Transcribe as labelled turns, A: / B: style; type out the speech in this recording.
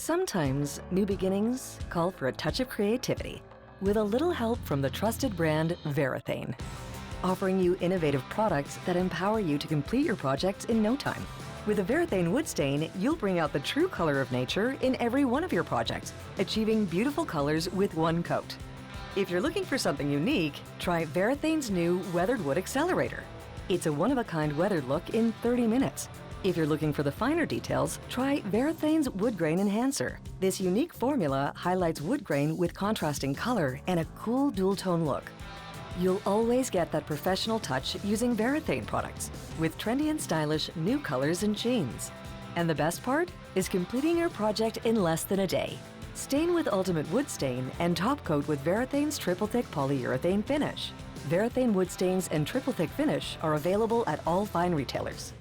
A: Sometimes new beginnings call for a touch of creativity with a little help from the trusted brand Varathane, offering you innovative products that empower you to complete your projects in no time. With a Varathane wood stain, you'll bring out the true color of nature in every one of your projects, achieving beautiful colors with one coat. If you're looking for something unique, try Varathane's new Weathered Wood Accelerator. It's a one-of-a-kind weathered look in 30 minutes. If you're looking for the finer details, try Varathane's Wood Grain Enhancer. This unique formula highlights wood grain with contrasting color and a cool dual-tone look. You'll always get that professional touch using Varathane products, with trendy and stylish new colors and sheens. And the best part is completing your project in less than a day. Stain with Ultimate Wood Stain and top coat with Varathane's Triple Thick Polyurethane Finish. Varathane Wood Stains and Triple Thick Finish are available at all fine retailers.